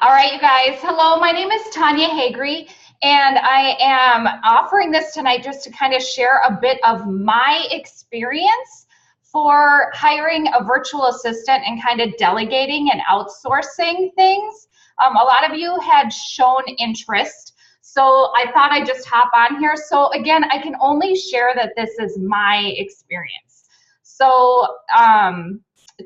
All right, you guys. Hello, my name is Tanya Hagry, and I am offering this tonight just to kind of share a bit of my experience for hiring a virtual assistant and kind of delegating and outsourcing things. A lot of you had shown interest, so I thought I'd just hop on here. So again, I can only share that this is my experience. So,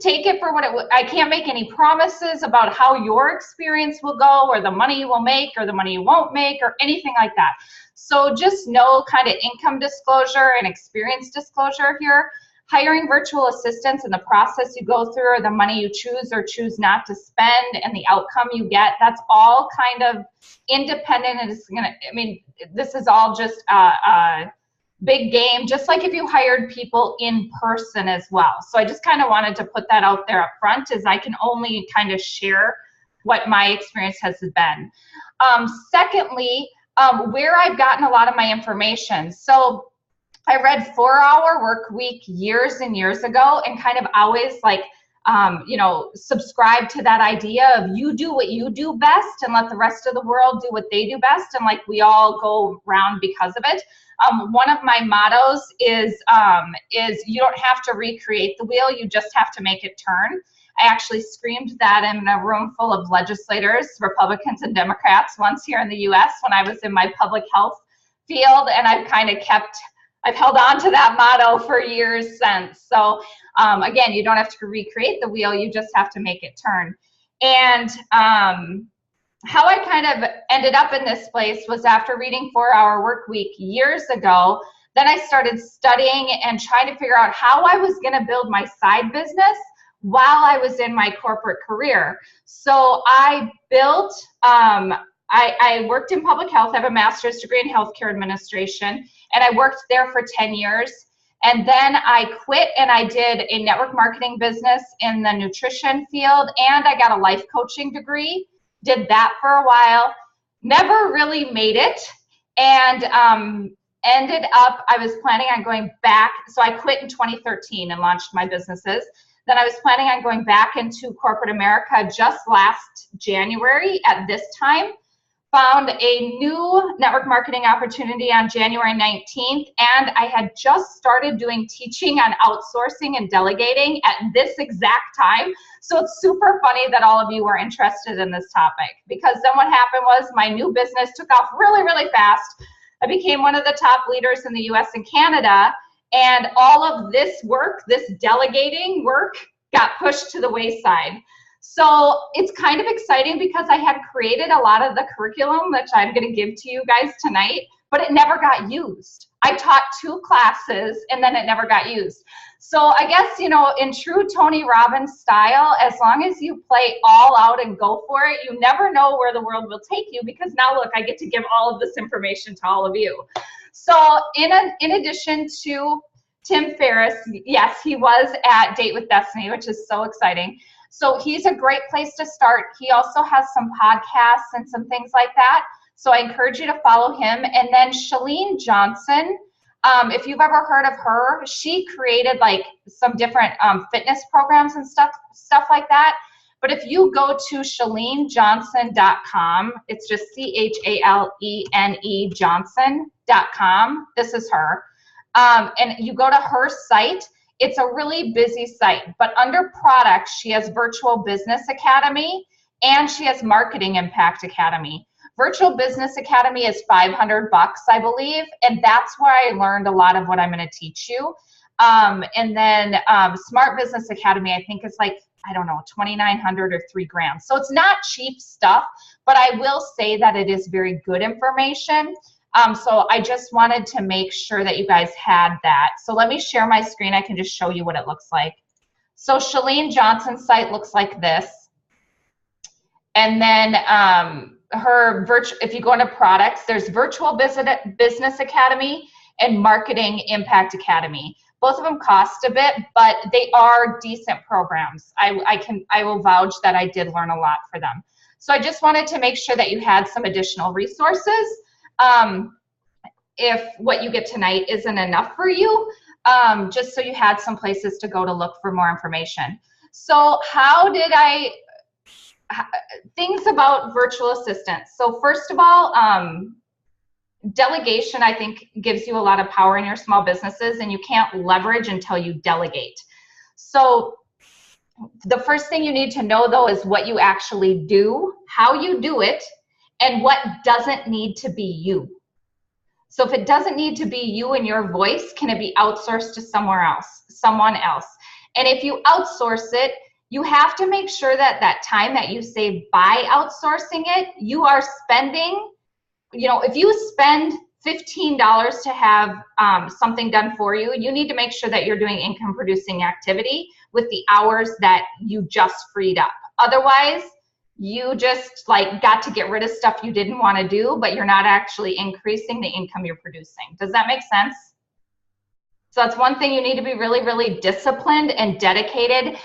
take it for what I can't make any promises about how your experience will go or the money you will make or the money you won't make or anything like that. So just know kind of income disclosure and experience disclosure here. Hiring virtual assistants and the process you go through or the money you choose or choose not to spend and the outcome you get, that's all kind of independent and it's gonna, I mean, this is all just big game, just like if you hired people in person as well. So I just kind of wanted to put that out there up front, as I can only kind of share what my experience has been. Secondly, where I've gotten a lot of my information. So I read 4-Hour Work Week years and years ago and kind of always like, subscribe to that idea of you do what you do best and let the rest of the world do what they do best, and like we all go around because of it. One of my mottos is you don't have to recreate the wheel, you just have to make it turn. I actually screamed that in a room full of legislators, Republicans and Democrats, once here in the US when I was in my public health field, and I've held on to that motto for years since. So again, you don't have to recreate the wheel, you just have to make it turn. And how I kind of ended up in this place was after reading 4-Hour Work Week years ago. Then I started studying and trying to figure out how I was going to build my side business while I was in my corporate career. So I built, I worked in public health. I have a master's degree in healthcare administration, and I worked there for 10 years. And then I quit and I did a network marketing business in the nutrition field, and I got a life coaching degree. Did that for a while, never really made it, and ended up, I was planning on going back. So I quit in 2013 and launched my businesses. Then I was planning on going back into corporate America just last January at this time. Found a new network marketing opportunity on January 19th, and I had just started doing teaching on outsourcing and delegating at this exact time. So it's super funny that all of you were interested in this topic, because then what happened was my new business took off really, really fast. I became one of the top leaders in the US and Canada, and all of this work, this delegating work, got pushed to the wayside. So it's kind of exciting because I had created a lot of the curriculum that I'm going to give to you guys tonight, but it never got used. I taught 2 classes and then it never got used. So I guess, in true Tony Robbins style, as long as you play all out and go for it, you never know where the world will take you, because now look, I get to give all of this information to all of you. So in addition to Tim Ferriss, yes, he was at Date with Destiny, which is so exciting. So he's a great place to start. He also has some podcasts and some things like that. So I encourage you to follow him. And then Chalene Johnson, if you've ever heard of her, she created like some different fitness programs and stuff like that. But if you go to chalenejohnson.com, it's just CHALENE Johnson.com. This is her. And you go to her site. It's a really busy site, but under products, she has Virtual Business Academy and she has Marketing Impact Academy. Virtual Business Academy is $500, I believe, and that's where I learned a lot of what I'm going to teach you. And then Smart Business Academy, I think is like, I don't know, $2,900 or $3,000. So it's not cheap stuff, but I will say that it is very good information. So I just wanted to make sure that you guys had that. So let me share my screen. I can just show you what it looks like. So Chalene Johnson's site looks like this. And then if you go into products, there's Virtual Business Academy and Marketing Impact Academy. Both of them cost a bit, but they are decent programs. I will vouch that I did learn a lot for them. So I just wanted to make sure that you had some additional resources. If what you get tonight isn't enough for you, just so you had some places to go to look for more information. So how did I things about virtual assistants. So first of all, delegation, I think, gives you a lot of power in your small businesses, and you can't leverage until you delegate. So the first thing you need to know, though, is what you actually do, how you do it, and what doesn't need to be you. So if it doesn't need to be you and your voice, can it be outsourced to someone else? And if you outsource it, you have to make sure that that time that you save by outsourcing it, you are spending, if you spend $15 to have something done for you, you need to make sure that you're doing income producing activity with the hours that you just freed up. Otherwise, you just got to get rid of stuff you didn't want to do, but you're not actually increasing the income you're producing. Does that make sense? So that's one thing. You need to be really, really disciplined and dedicated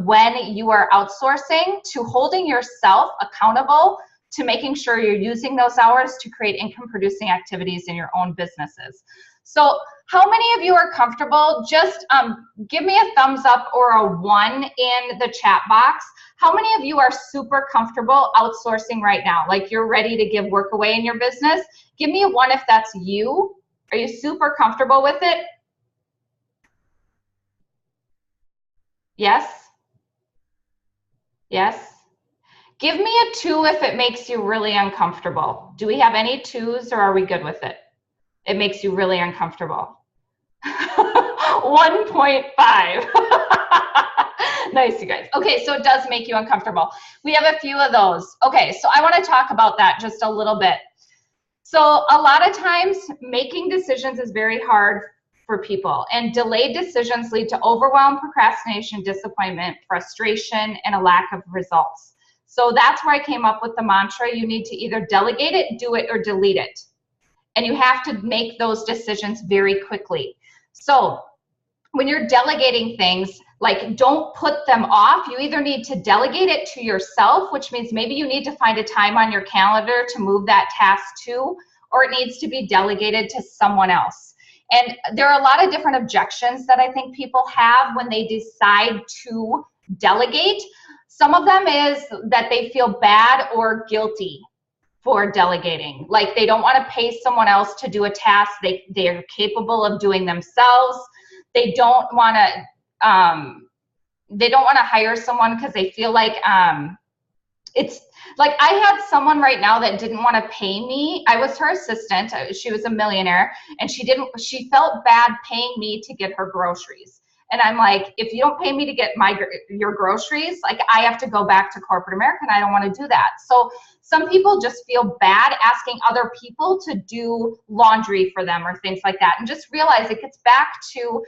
when you are outsourcing, to holding yourself accountable to making sure you're using those hours to create income producing activities in your own businesses. So how many of you are comfortable? Just give me a thumbs up or a 1 in the chat box. How many of you are super comfortable outsourcing right now? Like you're ready to give work away in your business? Give me a 1 if that's you. Are you super comfortable with it? Yes? Yes? Give me a 2 if it makes you really uncomfortable. Do we have any 2s, or are we good with it? It makes you really uncomfortable. 1.5. Nice, you guys. Okay, so it does make you uncomfortable. We have a few of those. Okay, so I want to talk about that just a little bit. So a lot of times making decisions is very hard for people, and delayed decisions lead to overwhelm, procrastination, disappointment, frustration, and a lack of results. So that's where I came up with the mantra: you need to either delegate it, do it, or delete it. And you have to make those decisions very quickly. So when you're delegating things, don't put them off. You either need to delegate it to yourself, which means maybe you need to find a time on your calendar to move that task to, or it needs to be delegated to someone else. And there are a lot of different objections that I think people have when they decide to delegate. Some of them is that they feel bad or guilty for delegating. Like they don't want to pay someone else to do a task they're capable of doing themselves. They don't want to hire someone because they feel like it's like, I had someone right now that didn't want to pay me. I was her assistant. She was a millionaire, and she felt bad paying me to get her groceries. And I'm like, if you don't pay me to get your groceries, I have to go back to corporate America, and I don't want to do that. So some people just feel bad asking other people to do laundry for them or things like that. And just realize it gets back to,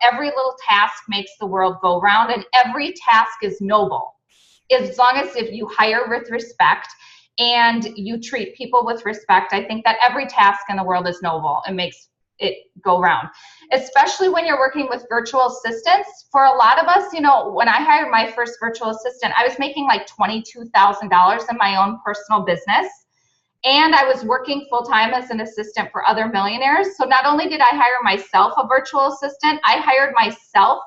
every little task makes the world go round, and every task is noble. As long as if you hire with respect and you treat people with respect, I think that every task in the world is noble and makes it go round. Especially when you're working with virtual assistants. For a lot of us, when I hired my first virtual assistant, I was making like $22,000 in my own personal business. And I was working full-time as an assistant for other millionaires. So not only did I hire myself a virtual assistant, I hired myself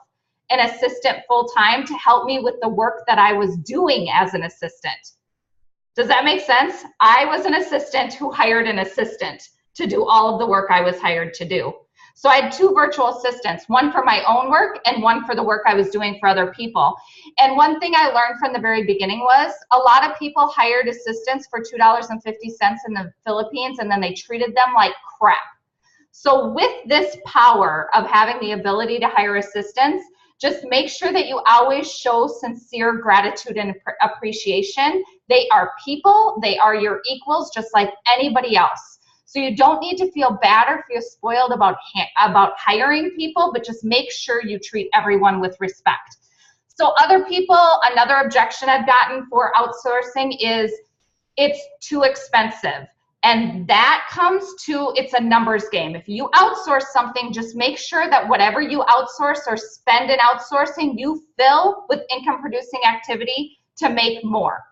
an assistant full-time to help me with the work that I was doing as an assistant. Does that make sense? I was an assistant who hired an assistant to do all of the work I was hired to do. So I had 2 virtual assistants, one for my own work and one for the work I was doing for other people. And one thing I learned from the very beginning was a lot of people hired assistants for $2.50 in the Philippines, and then they treated them like crap. So with this power of having the ability to hire assistants, just make sure that you always show sincere gratitude and appreciation. They are people, they are your equals, just like anybody else. So you don't need to feel bad or feel spoiled about hiring people, but just make sure you treat everyone with respect. So other people, another objection I've gotten for outsourcing is it's too expensive. And that comes to, it's a numbers game. If you outsource something, just make sure that whatever you outsource or spend in outsourcing, you fill with income producing activity to make more.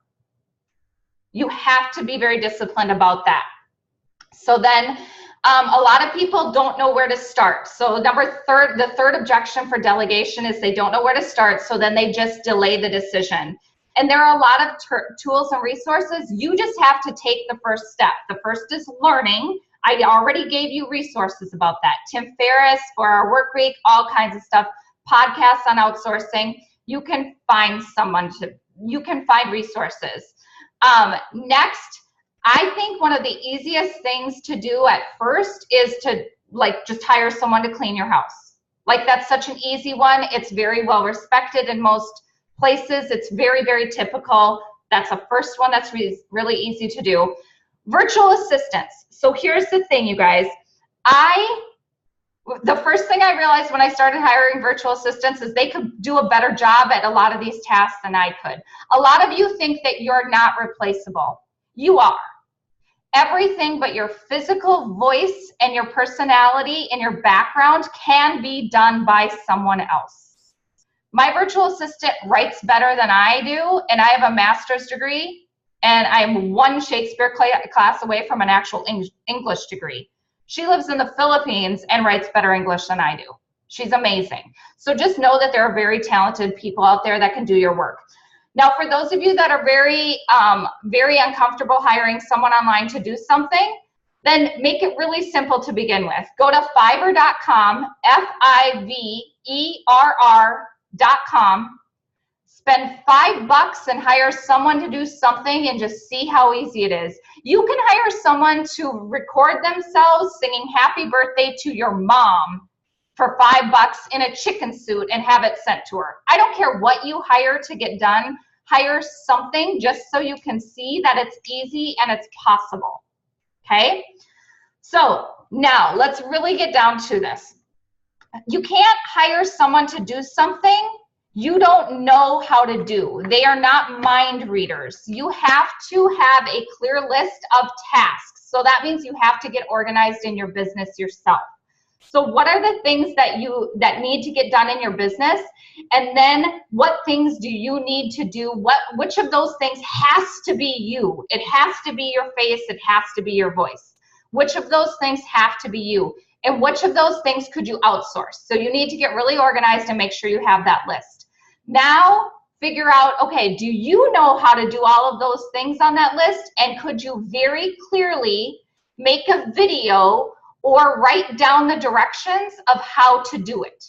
You have to be very disciplined about that. So then a lot of people don't know where to start. So the third objection for delegation is they don't know where to start. So then they just delay the decision. And there are a lot of tools and resources. You just have to take the first step. The first is learning. I already gave you resources about that. Tim Ferriss for our work week, all kinds of stuff, podcasts on outsourcing. You can find you can find resources. Next, I think one of the easiest things to do at first is to just hire someone to clean your house. Like, that's such an easy one. It's very well respected in most places. It's very, very typical. That's the first one that's really easy to do. Virtual assistants. So here's the thing, you guys. The first thing I realized when I started hiring virtual assistants is they could do a better job at a lot of these tasks than I could. A lot of you think that you're not replaceable. You are. Everything but your physical voice and your personality and your background can be done by someone else. My virtual assistant writes better than I do, and I have a master's degree, and I'm one Shakespeare class away from an actual English degree. She lives in the Philippines and writes better English than I do. She's amazing. So just know that there are very talented people out there that can do your work. Now, for those of you that are very uncomfortable hiring someone online to do something, then make it really simple to begin with. Go to Fiverr.com, Fiverr.com, spend $5 and hire someone to do something and just see how easy it is. You can hire someone to record themselves singing happy birthday to your mom for $5 in a chicken suit and have it sent to her. I don't care what you hire to get done. Hire something just so you can see that it's easy and it's possible. Okay? So now let's really get down to this. You can't hire someone to do something you don't know how to do. They are not mind readers. You have to have a clear list of tasks. So that means you have to get organized in your business yourself. So what are the things that need to get done in your business? And then what things do you need to do? Which of those things has to be you? It has to be your face. It has to be your voice. Which of those things have to be you? And which of those things could you outsource? So you need to get really organized and make sure you have that list. Now figure out, okay, do you know how to do all of those things on that list? And could you very clearly make a video or write down the directions of how to do it?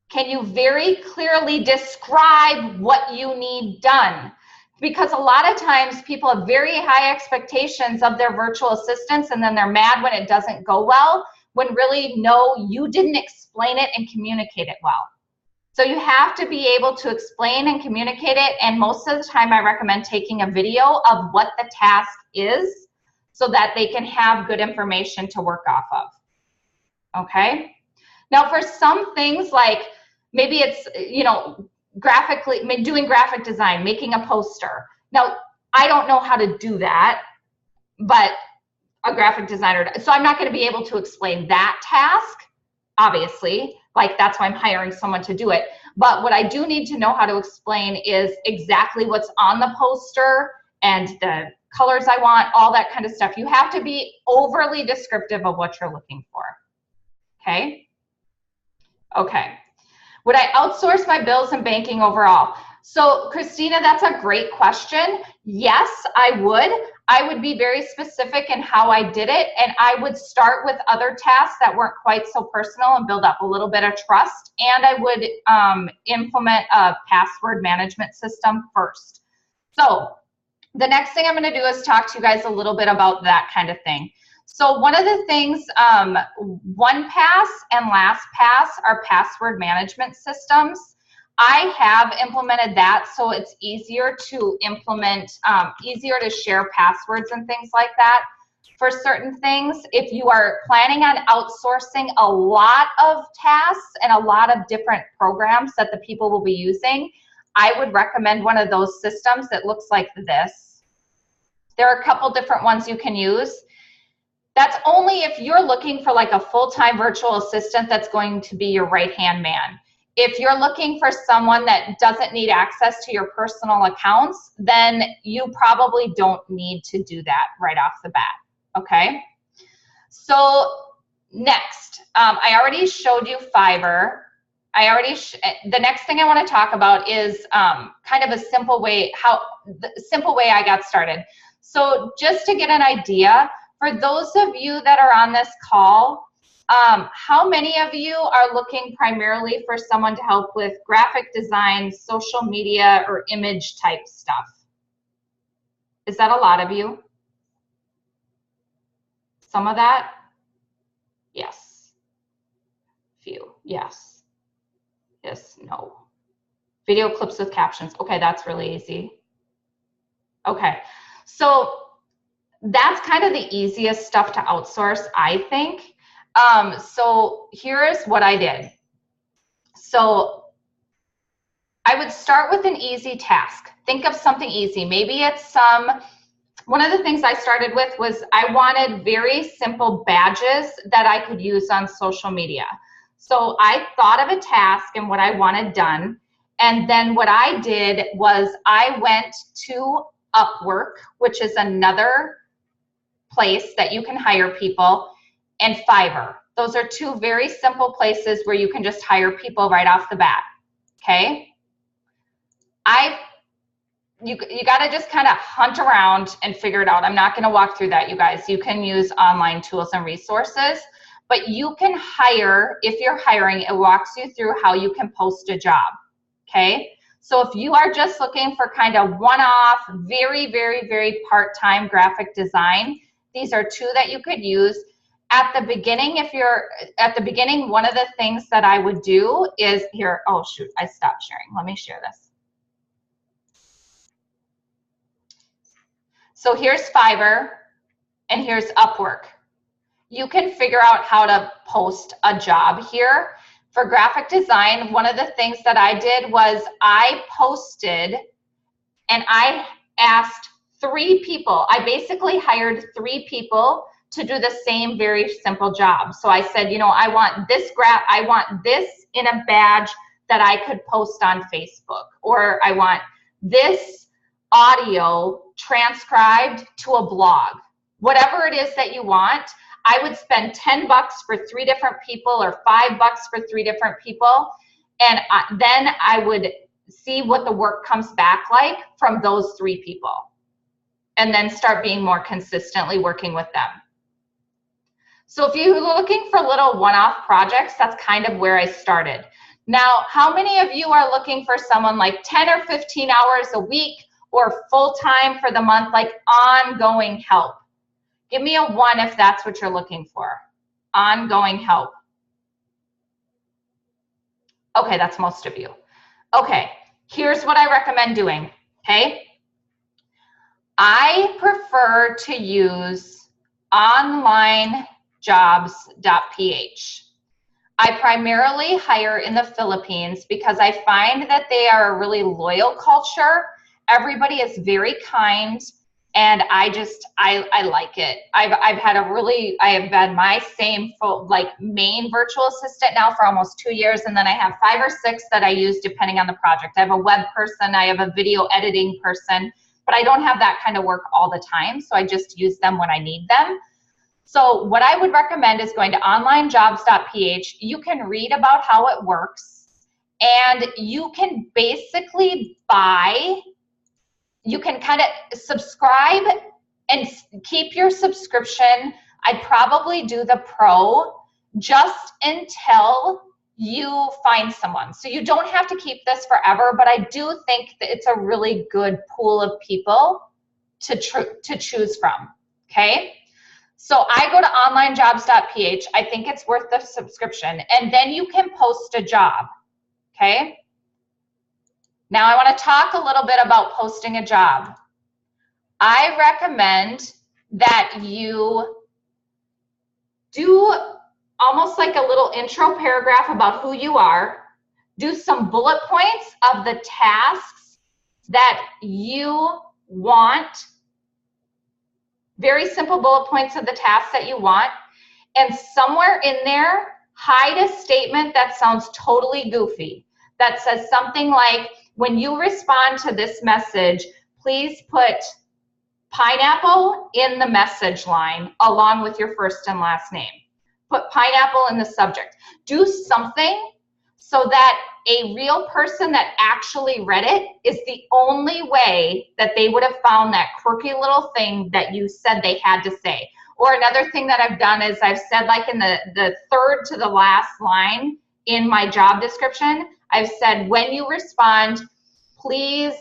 Can you very clearly describe what you need done? Because a lot of times people have very high expectations of their virtual assistants and then they're mad when it doesn't go well, when really, no, you didn't explain it and communicate it well. So you have to be able to explain and communicate it, and most of the time I recommend taking a video of what the task is so that they can have good information to work off of. Okay? Now for some things, like maybe it's, doing graphic design, making a poster. Now, I don't know how to do that, but a graphic designer does. So I'm not going to be able to explain that task, obviously. Like, that's why I'm hiring someone to do it. But what I do need to know how to explain is exactly what's on the poster and the colors I want, all that kind of stuff. You have to be overly descriptive of what you're looking for. Okay? Okay. Would I outsource my bills and banking overall? So, Christina, that's a great question. Yes, I would. I would be very specific in how I did it, and I would start with other tasks that weren't quite so personal and build up a little bit of trust, and I would implement a password management system first. So, the next thing I'm going to do is talk to you guys a little bit about that kind of thing. So one of the things, OnePass and LastPass are password management systems. I have implemented that so it's easier to implement, easier to share passwords and things like that for certain things. If you are planning on outsourcing a lot of tasks and a lot of different programs that the people will be using, I would recommend one of those systems that looks like this. There are a couple different ones you can use. That's only if you're looking for like a full-time virtual assistant that's going to be your right-hand man. If you're looking for someone that doesn't need access to your personal accounts, then you probably don't need to do that right off the bat, okay? So next, I already showed you Fiverr. the next thing I want to talk about is kind of a simple way, the simple way I got started. So just to get an idea, for those of you that are on this call, how many of you are looking primarily for someone to help with graphic design, social media, or image type stuff? Is that a lot of you? Some of that? Yes. Few. Yes. Yes. No. Video clips with captions. Okay, that's really easy. Okay, so that's kind of the easiest stuff to outsource, I think. So here's what I did. So I would start with an easy task. Think of something easy. Maybe it's one of the things I started with was I wanted very simple badges that I could use on social media. So I thought of a task and what I wanted done. And then what I did was I went to Upwork, which is another place that you can hire people, and Fiverr. Those are two very simple places where you can just hire people right off the bat, okay? You got to just kind of hunt around and figure it out. I'm not going to walk through that, you guys. You can use online tools and resources, but you can hire, if you're hiring, it walks you through how you can post a job, okay? So if you are just looking for kind of one-off, very, very, very part-time graphic design, these are two that you could use. At the beginning, one of the things that I would do is here, oh shoot, I stopped sharing. Let me share this. So here's Fiverr and here's Upwork. You can figure out how to post a job here. For graphic design, one of the things that I did was I posted and I asked 3 people. I basically hired 3 people to do the same very simple job. So I said, you know, I want this in a badge that I could post on Facebook, or I want this audio transcribed to a blog. Whatever it is that you want, I would spend 10 bucks for 3 different people or 5 bucks for 3 different people. And then I would see what the work comes back like from those 3 people, and then start being more consistently working with them. So if you're looking for little one-off projects, that's kind of where I started. Now, how many of you are looking for someone like 10 or 15 hours a week or full-time for the month, like ongoing help? Give me a 1 if that's what you're looking for. Ongoing help. Okay, that's most of you. Okay, here's what I recommend doing, okay? I prefer to use onlinejobs.ph. I primarily hire in the Philippines because I find that they are a really loyal culture. Everybody is very kind, and I like it. I have had my same main virtual assistant now for almost 2 years, and then I have 5 or 6 that I use depending on the project. I have a web person, I have a video editing person, but I don't have that kind of work all the time, so I just use them when I need them. So what I would recommend is going to onlinejobs.ph. You can read about how it works, and you can basically you can kind of subscribe and keep your subscription. I'd probably do the pro just until you find someone. So you don't have to keep this forever, but I do think that it's a really good pool of people to choose from, okay? So I go to onlinejobs.ph. I think it's worth the subscription, and then you can post a job, okay? Now I want to talk a little bit about posting a job. I recommend that you do almost like a little intro paragraph about who you are. Do some bullet points of the tasks that you want. Very simple bullet points of the tasks that you want. And somewhere in there, hide a statement that sounds totally goofy. That says something like, when you respond to this message, please put pineapple in the message line along with your first and last name. Put pineapple in the subject. Do something so that a real person that actually read it is the only way that they would have found that quirky little thing that you said they had to say. Or another thing that I've done is I've said, like in the third to the last line in my job description, I've said, when you respond, please,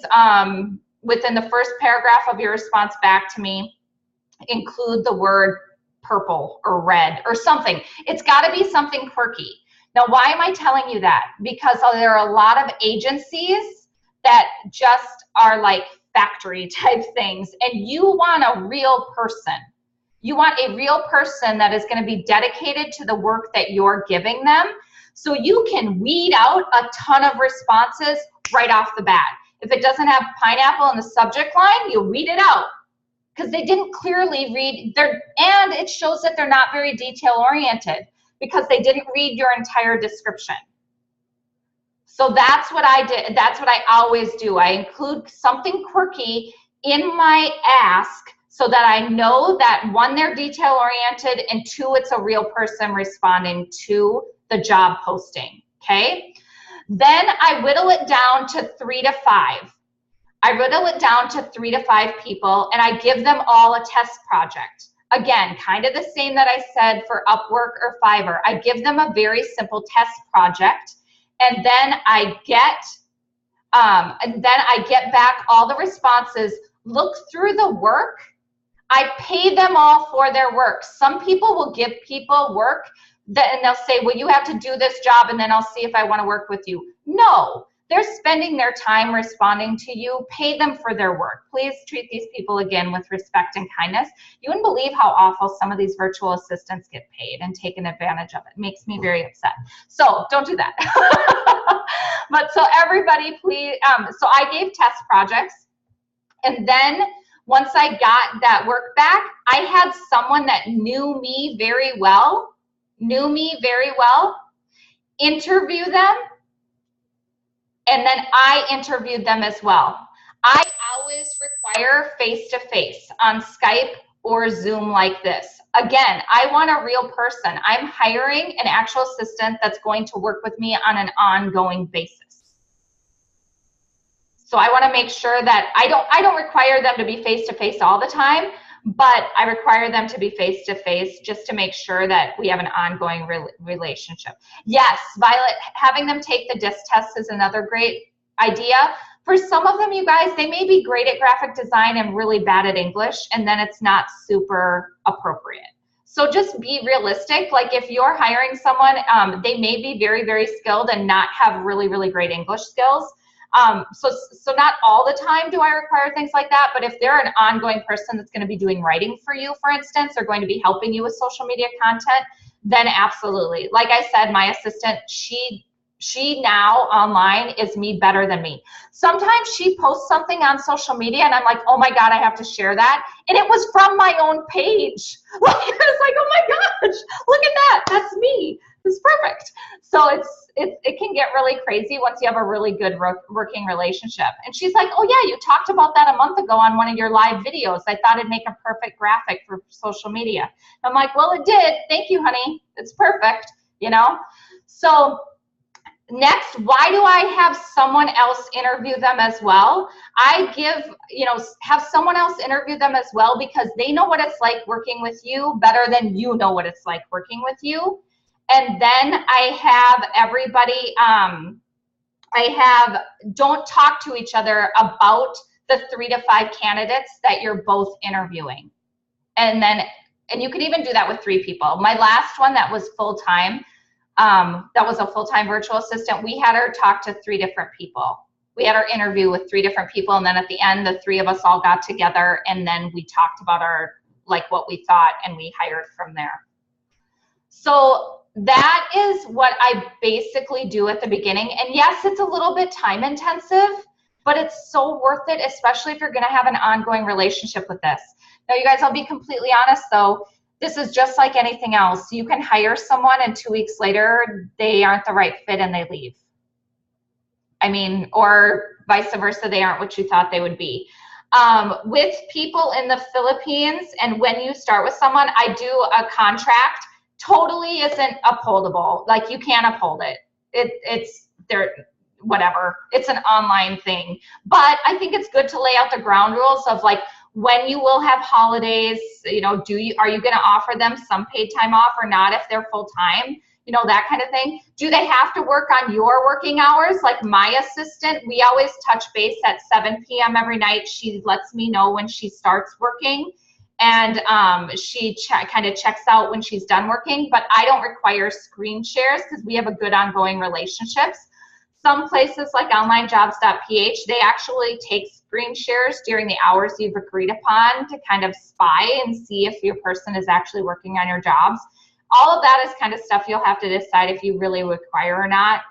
within the first paragraph of your response back to me, include the word purple or red or something. It's got to be something quirky. Now, why am I telling you that? Because there are a lot of agencies that just are like factory type things, and you want a real person. You want a real person that is going to be dedicated to the work that you're giving them, so you can weed out a ton of responses right off the bat. If it doesn't have pineapple in the subject line, you weed it out because they didn't clearly read and it shows that they're not very detail oriented because they didn't read your entire description. So that's what I did. That's what I always do. I include something quirky in my ask so that I know that, one, they're detail oriented, and two, it's a real person responding to the job posting, okay? Then I whittle it down to 3 to 5. I whittle it down to 3 to 5 people, and I give them all a test project. Again, kind of the same that I said for Upwork or Fiverr. I give them a very simple test project, and then I get back all the responses. Look through the work. I pay them all for their work. Some people will give people work and they'll say, well, you have to do this job and then I'll see if I want to work with you. No, they're spending their time responding to you. Pay them for their work. Please treat these people again with respect and kindness. You wouldn't believe how awful some of these virtual assistants get paid and taken advantage of. It makes me very upset. So don't do that. But so everybody, please, so I gave test projects, and then once I got that work back, I had someone that knew me very well, interview them, and then I interviewed them as well. I always require face-to-face on Skype or Zoom like this. Again, I want a real person. I'm hiring an actual assistant that's going to work with me on an ongoing basis. So I want to make sure that I don't require them to be face-to-face all the time, but I require them to be face-to-face just to make sure that we have an ongoing relationship. Yes, Violet, having them take the DISC test is another great idea. For some of them, you guys, they may be great at graphic design and really bad at English, and then it's not super appropriate. So just be realistic. Like if you're hiring someone, they may be very, very skilled and not have really, really great English skills. So not all the time do I require things like that, but if they're an ongoing person that's going to be doing writing for you, for instance, or going to be helping you with social media content, then absolutely. Like I said, my assistant, she now online is me better than me. Sometimes she posts something on social media and I'm like, oh my God, I have to share that. And it was from my own page. Like, I was like, oh my gosh, look at that. That's me. It's perfect. So it can get really crazy once you have a really good working relationship. And she's like, oh yeah, you talked about that a month ago on one of your live videos. I thought it'd make a perfect graphic for social media. I'm like, well, it did. Thank you, honey. It's perfect, you know? So next, why do I have someone else interview them as well? I have someone else interview them as well because they know what it's like working with you better than you know what it's like working with you. And then I have everybody, don't talk to each other about the 3 to 5 candidates that you're both interviewing. And you can even do that with 3 people. My last one that was full-time, that was a full-time virtual assistant, we had her talk to 3 different people. We had our interview with 3 different people, and then at the end, the 3 of us all got together, and then we talked about what we thought, and we hired from there. So that is what I basically do at the beginning. And yes, it's a little bit time intensive, but it's so worth it, especially if you're going to have an ongoing relationship with this. Now, you guys, I'll be completely honest though, this is just like anything else. You can hire someone and 2 weeks later, they aren't the right fit and they leave. I mean, or vice versa, they aren't what you thought they would be. With people in the Philippines, and when you start with someone, I do a contract. Totally isn't upholdable. Like, you can't uphold it. it's there, whatever. It's an online thing. But I think it's good to lay out the ground rules of like when you will have holidays, you know, are you going to offer them some paid time off or not if they're full time? You know, that kind of thing. Do they have to work on your working hours? Like my assistant, we always touch base at 7 p.m. every night. She lets me know when she starts working, and she kind of checks out when she's done working, but I don't require screen shares because we have a good ongoing relationships. Some places like onlinejobs.ph, they actually take screen shares during the hours you've agreed upon to kind of spy and see if your person is actually working on your jobs. All of that is kind of stuff you'll have to decide if you really require or not.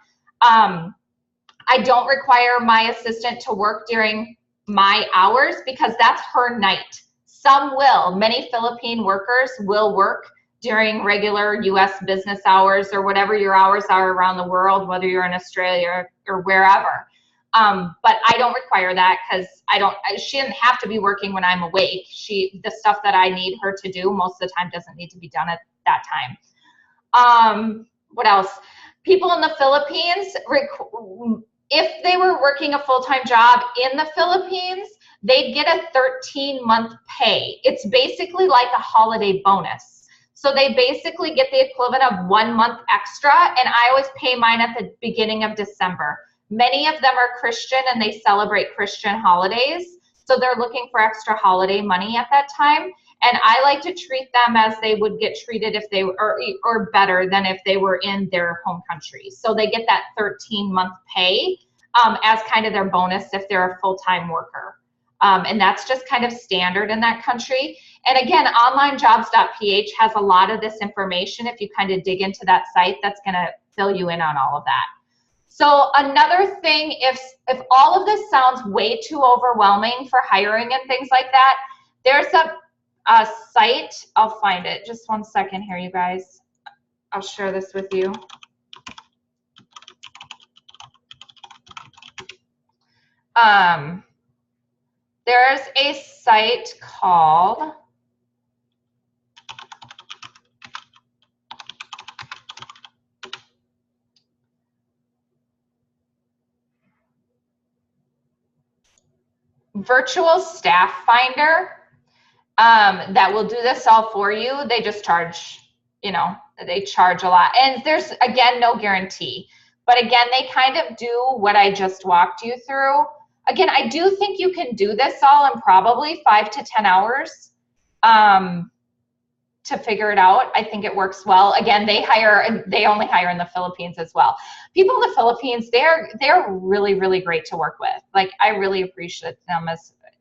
I don't require my assistant to work during my hours because that's her night. Some will. Many Philippine workers will work during regular US business hours or whatever your hours are around the world, whether you're in Australia or wherever. But I don't require that because she doesn't have to be working when I'm awake. The stuff that I need her to do most of the time doesn't need to be done at that time. What else? People in the Philippines, if they were working a full-time job in the Philippines, they'd get a 13-month pay. It's basically like a holiday bonus. So they basically get the equivalent of 1 month extra, and I always pay mine at the beginning of December. Many of them are Christian and they celebrate Christian holidays, so they're looking for extra holiday money at that time. And I like to treat them as they would get treated if they were, or better than if they were in their home country. So they get that 13-month pay as kind of their bonus if they're a full-time worker. And that's just kind of standard in that country. And again, onlinejobs.ph has a lot of this information. If you kind of dig into that site, that's going to fill you in on all of that. So another thing, if all of this sounds way too overwhelming for hiring and things like that, there's a site. I'll find it. Just 1 second here, you guys. I'll share this with you. There's a site called Virtual Staff Finder that will do this all for you. They just charge, you know, they charge a lot. And there's, again, no guarantee. But again, they kind of do what I just walked you through. Again, I do think you can do this all in probably 5 to 10 hours to figure it out. I think it works well. Again, they only hire in the Philippines as well. People in the Philippines, they're really, really great to work with. Like, I really appreciate them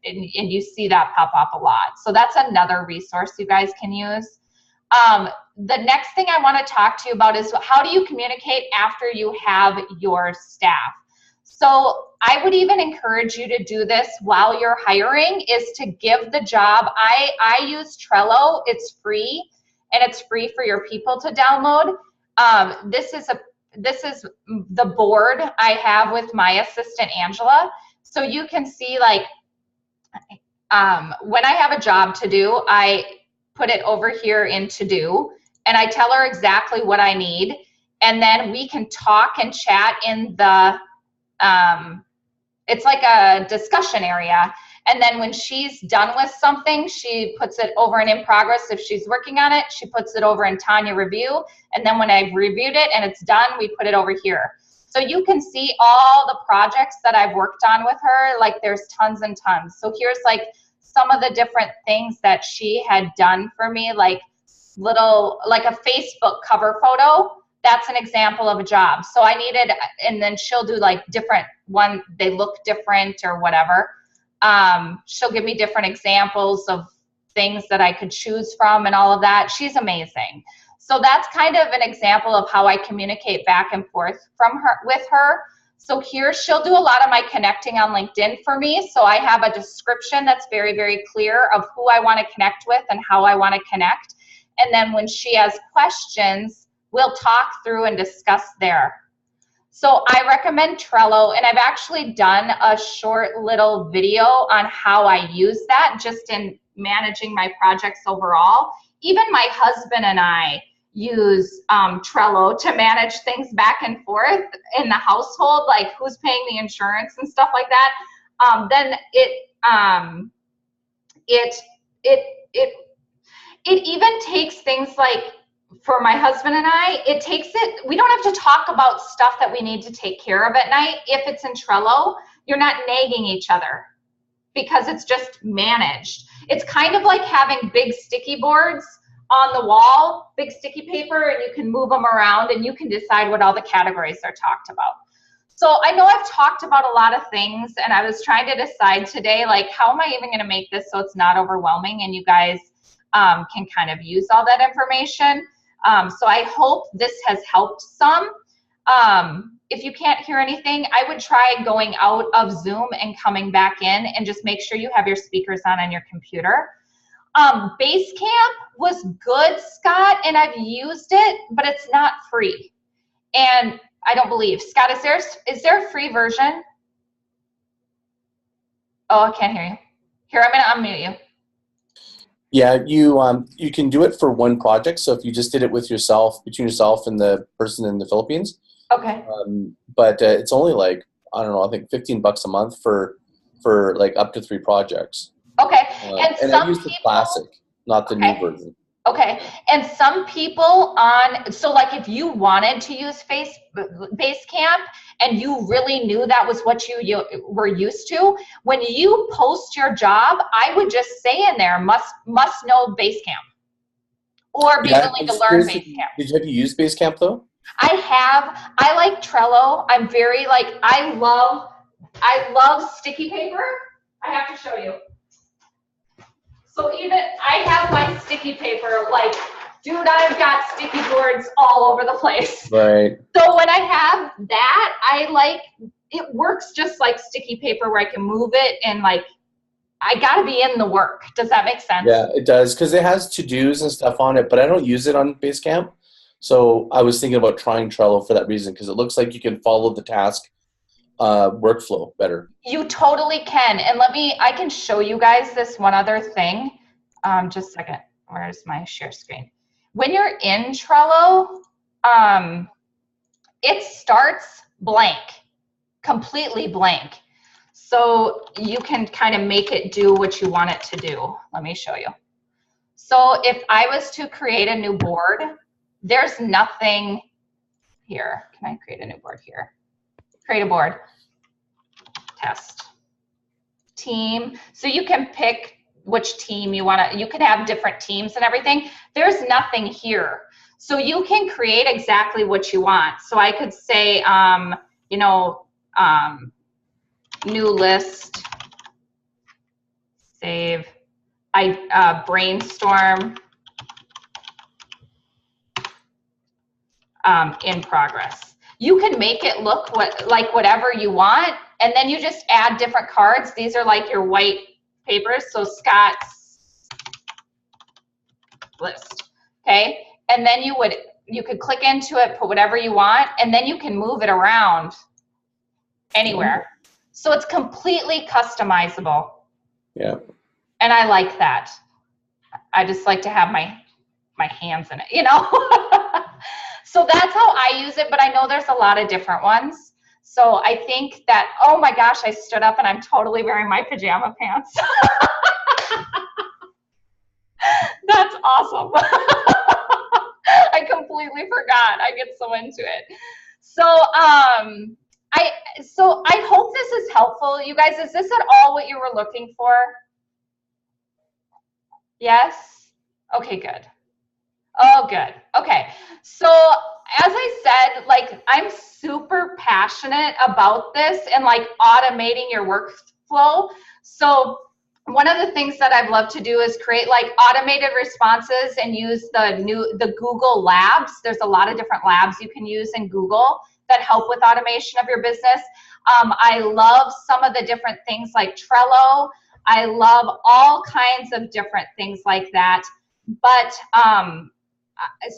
and you see that pop up a lot. So that's another resource you guys can use. The next thing I want to talk to you about is how do you communicate after you have your staff? So I would even encourage you to do this while you're hiring, is to give the job. I use Trello. It's free, and it's free for your people to download. This is the board I have with my assistant, Angela. So you can see, like, when I have a job to do, I put it over here in to do, and I tell her exactly what I need. And then we can talk and chat in the, it's like a discussion area. And then when she's done with something, she puts it over in progress. If she's working on it, she puts it over in Tanya review. And then when I've reviewed it and it's done, we put it over here. So you can see all the projects that I've worked on with her. Like, there's tons and tons. So here's like some of the different things that she had done for me, like like a Facebook cover photo. That's an example of a job. So I needed, and then she'll do like different one, they look different or whatever. She'll give me different examples of things that I could choose from and all of that. She's amazing. So that's kind of an example of how I communicate back and forth with her. So here she'll do a lot of my connecting on LinkedIn for me. So I have a description that's very, very clear of who I want to connect with and how I want to connect. And then when she has questions, we'll talk through and discuss there. So I recommend Trello, and I've actually done a short little video on how I use that just in managing my projects overall. Even my husband and I, use Trello to manage things back and forth in the household, like who's paying the insurance and stuff like that, then it even takes things like, for my husband and I, we don't have to talk about stuff that we need to take care of at night. If it's in Trello, you're not nagging each other because it's just managed. It's kind of like having big sticky boards on the wall, big sticky paper, and you can move them around and you can decide what all the categories are talked about. So I know I've talked about a lot of things, and I was trying to decide today, like, how am I even going to make this so it's not overwhelming and you guys can kind of use all that information. So I hope this has helped some. If you can't hear anything, I would try going out of Zoom and coming back in, and just make sure you have your speakers on your computer. Basecamp was good, Scott, and I've used it, but it's not free. And I don't believe, Scott, is there a free version? Oh, I can't hear you. Here, I'm gonna unmute you. Yeah, you can do it for one project. So if you just did it with yourself, between yourself and the person in the Philippines. Okay. But it's only like, I don't know, I think $15 a month for like up to 3 projects. Okay. And I use the classic, not the new version. Okay. And some people so like if you wanted to use Basecamp and you really knew that was what you were used to, when you post your job, I would just say in there, must know Basecamp, or be willing to learn Basecamp. Have you used Basecamp though? I have. I like Trello. I'm very I love sticky paper. I have to show you. So even I have my sticky paper, like, dude, I've got sticky boards all over the place. Right. So when I have that, it works just like sticky paper where I can move it, and like, I gotta be in the work. Does that make sense? Yeah, it does, because it has to-dos and stuff on it, but I don't use it on Basecamp. So I was thinking about trying Trello for that reason, because it looks like you can follow the task workflow better. You totally can. And I can show you guys this one other thing. Just a second. Where's my share screen? When you're in Trello, it starts blank, completely blank. So you can kind of make it do what you want it to do. Let me show you. So if I was to create a new board, there's nothing here. Can I create a new board here? Create a board. Test. Team. So you can pick which team you want to. You could have different teams and everything. There's nothing here. So you can create exactly what you want. So I could say, new list, save, brainstorm, in progress. You can make it look like whatever you want, and then you just add different cards. These are like your white papers, so Scott's list, okay? And then you could click into it, put whatever you want, and then you can move it around anywhere. So it's completely customizable. Yeah. And I like that. I just like to have my hands in it, you know? So that's how I use it, but I know there's a lot of different ones. So I think that, oh my gosh, I stood up and I'm totally wearing my pajama pants. That's awesome. I completely forgot. I get so into it. So I hope this is helpful. You guys, is this at all what you were looking for? Yes? Okay, good. Oh, good. Okay. So as I said, like, I'm super passionate about this and like automating your workflow. So one of the things that I've loved to do is create like automated responses and use the Google Labs. There's a lot of different labs you can use in Google that help with automation of your business. I love some of the different things like Trello. I love all kinds of different things like that. But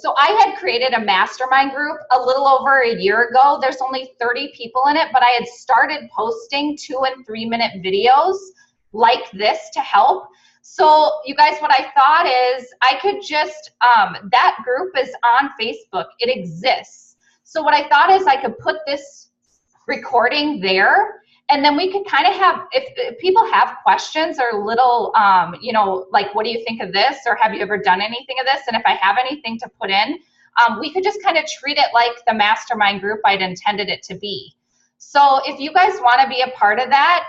so I had created a mastermind group a little over a year ago. There's only 30 people in it, but I had started posting 2- and 3-minute videos like this to help. So you guys, what I thought is I could just, that group is on Facebook. It exists. So what I thought is I could put this recording there, and then we could kind of have, if people have questions or little, you know, like, what do you think of this? Or have you ever done anything of this? And if I have anything to put in, we could just kind of treat it like the mastermind group I'd intended it to be. So if you guys want to be a part of that,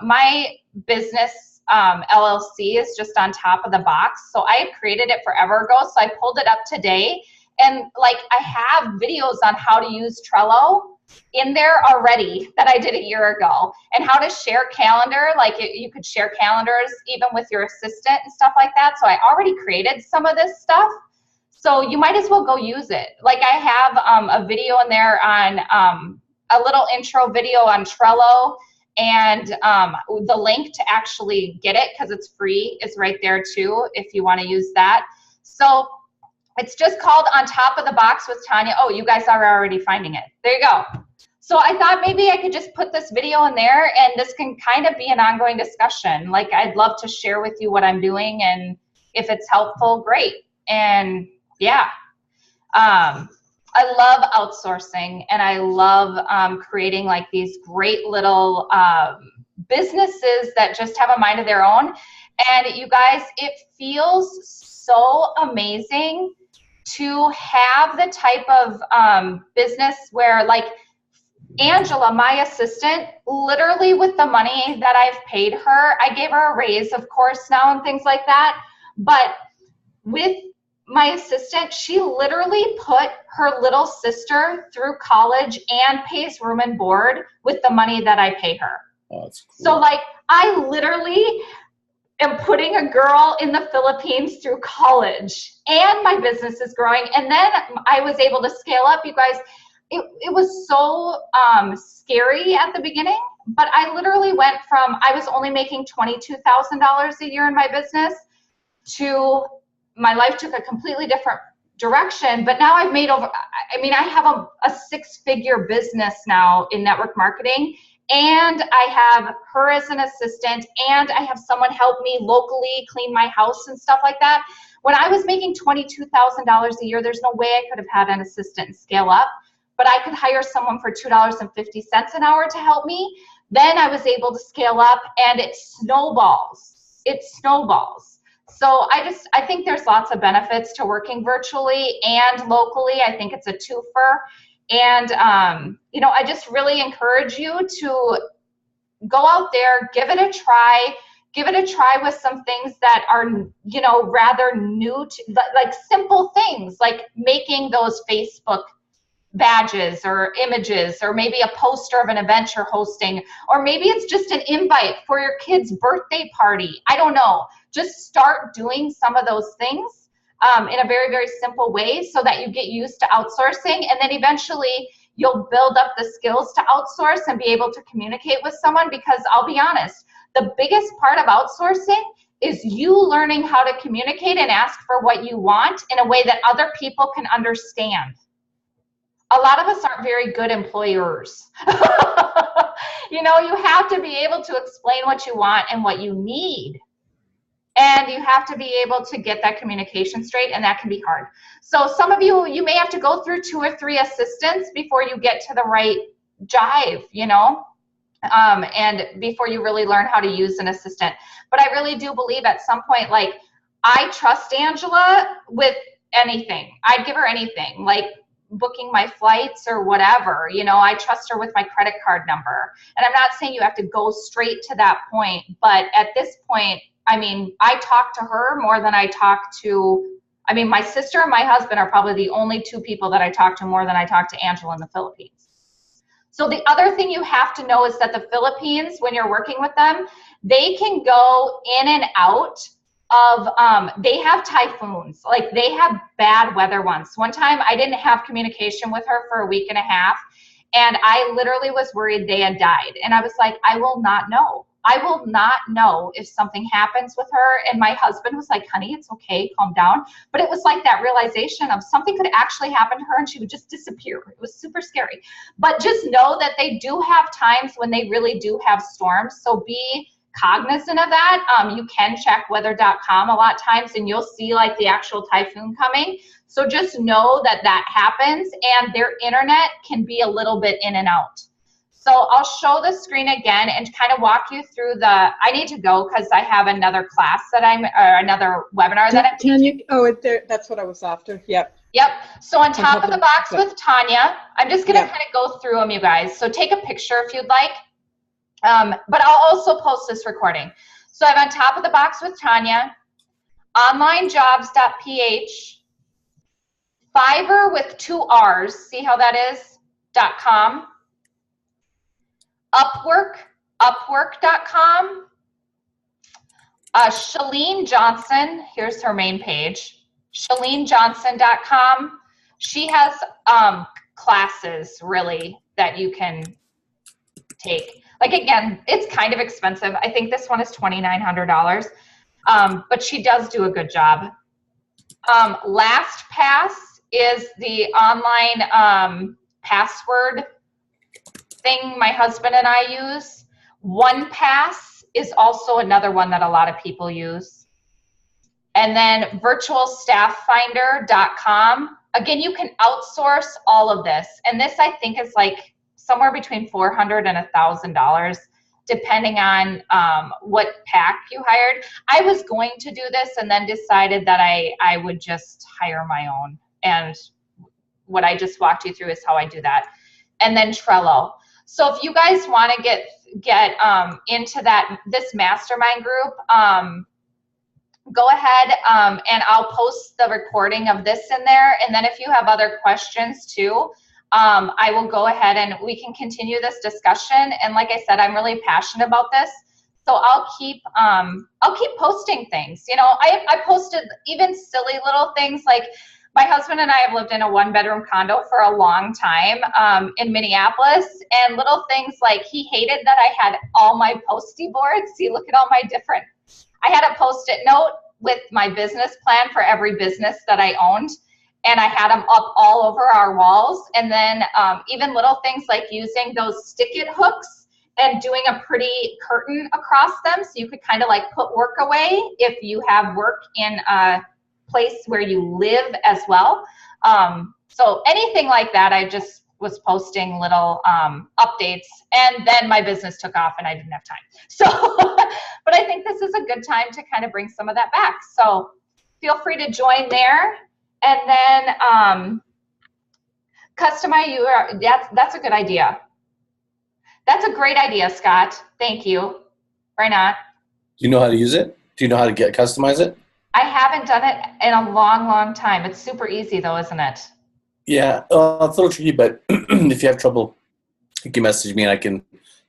my business LLC is just on top of the box. So I had created it forever ago. So I pulled it up today, and like I have videos on how to use Trello in there already that I did a year ago, and how to share calendar. Like you could share calendars even with your assistant and stuff like that. So I already created some of this stuff. So you might as well go use it. Like I have a video in there on a little intro video on Trello, and the link to actually get it, because it's free, is right there too if you want to use that. So it's just called On Top of the Box with Tanya. Oh, you guys are already finding it. There you go. So I thought maybe I could just put this video in there, and this can kind of be an ongoing discussion. Like I'd love to share with you what I'm doing, and if it's helpful, great. And yeah. I love outsourcing, and I love creating like these great little businesses that just have a mind of their own. And you guys, it feels so amazing to have the type of business where, like Angela, my assistant, literally with the money that I've paid her, I gave her a raise, of course, now and things like that. But with my assistant, she literally put her little sister through college and pays room and board with the money that I pay her. Oh, that's cool. So like I literally am putting a girl in the Philippines through college, and my business is growing. And then I was able to scale up. You guys, it was so scary at the beginning, but I literally went from, I was only making $22,000 a year in my business to my life took a completely different direction. But now I've made over, I mean, I have a six-figure business now in network marketing, and I have her as an assistant, and I have someone help me locally clean my house and stuff like that. When I was making $22,000 a year, there's no way I could have had an assistant and scale up, but I could hire someone for $2.50 an hour to help me. Then I was able to scale up, and it snowballs. It snowballs. So I think there's lots of benefits to working virtually and locally. I think it's a twofer. And, you know, I just really encourage you to go out there, give it a try. Give it a try with some things that are, you know, rather new to, like simple things, like making those Facebook badges or images, or maybe a poster of an event you're hosting, or maybe it's just an invite for your kid's birthday party. I don't know. Just start doing some of those things in a very, very simple way, so that you get used to outsourcing, and then eventually you'll build up the skills to outsource and be able to communicate with someone. Because I'll be honest, the biggest part of outsourcing is you learning how to communicate and ask for what you want in a way that other people can understand. A lot of us aren't very good employers. You know, you have to be able to explain what you want and what you need. And you have to be able to get that communication straight, and that can be hard. So some of you, you may have to go through 2 or 3 assistants before you get to the right jive, you know, and before you really learn how to use an assistant. But I really do believe at some point, like, I trust Angela with anything. I'd give her anything, like booking my flights or whatever, you know. I trust her with my credit card number. And I'm not saying you have to go straight to that point, but at this point, I mean, I talk to her more than I talk to, I mean, my sister and my husband are probably the only 2 people that I talk to more than I talk to Angela in the Philippines. So the other thing you have to know is that the Philippines, when you're working with them, they can go in and out of, they have typhoons, like they have bad weather once. One time I didn't have communication with her for a week and a half, and I literally was worried they had died. And I was like, I will not know. I will not know if something happens with her. And my husband was like, honey, it's okay, calm down. But it was like that realization of something could actually happen to her and she would just disappear. It was super scary. But just know that they do have times when they really do have storms. So be cognizant of that. You can check weather.com a lot of times and you'll see like the actual typhoon coming. So just know that that happens, and their internet can be a little bit in and out. So I'll show the screen again and kind of walk you through the, I need to go because I have another class that another webinar that I'm teaching. That's what I was after, yep. Yep, so on top of the box with Tanya, I'm just gonna kind of go through them, you guys. So take a picture if you'd like, but I'll also post this recording. So I'm on top of the box with Tanya, onlinejobs.ph, Fiverr with 2 R's, see how that is, .com, Upwork.com, Shalene Johnson, here's her main page, ShaleneJohnson.com. She has classes really that you can take. Like again, it's kind of expensive. I think this one is $2,900, but she does do a good job. LastPass is the online password thing my husband and I use. OnePass is also another one that a lot of people use. And then virtualstafffinder.com. Again, you can outsource all of this. And this I think is like somewhere between $400 and $1,000, depending on what pack you hired. I was going to do this and then decided that I would just hire my own. And what I just walked you through is how I do that. And then Trello. So if you guys want to get into this mastermind group, go ahead and I'll post the recording of this in there. And then if you have other questions too, I will go ahead and we can continue this discussion. And like I said, I'm really passionate about this. So I'll keep posting things. You know, I posted even silly little things like my husband and I have lived in a 1-bedroom condo for a long time in Minneapolis, and little things like he hated that I had all my Post-it boards. See, look at all my different, I had a Post-it note with my business plan for every business that I owned, and I had them up all over our walls. And then even little things like using those stick-it hooks and doing a pretty curtain across them so you could kind of like put work away if you have work in a place where you live as well. So anything like that, I just was posting little updates, and then my business took off and I didn't have time. So, but I think this is a good time to kind of bring some of that back. So feel free to join there. And then customize URL, that's a good idea. That's a great idea, Scott. Thank you. Why not? Do you know how to use it? Do you know how to customize it? I haven't done it in a long, long time. It's super easy though, isn't it? Yeah, it's a little tricky, but if you have trouble, you can message me and I can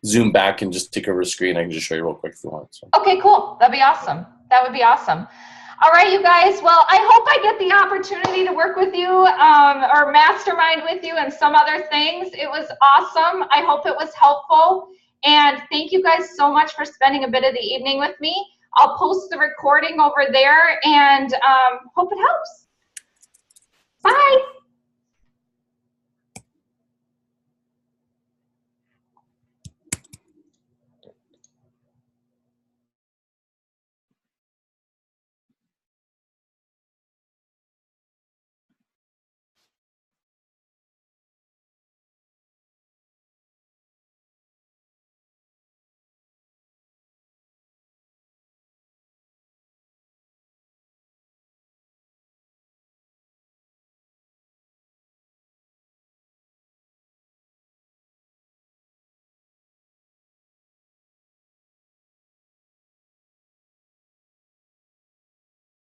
zoom back and just take over the screen. I can just show you real quick if you want. So. Okay, cool. That'd be awesome. That would be awesome. All right, you guys. Well, I hope I get the opportunity to work with you or mastermind with you and some other things. It was awesome. I hope it was helpful. And thank you guys so much for spending a bit of the evening with me. I'll post the recording over there and hope it helps. Bye.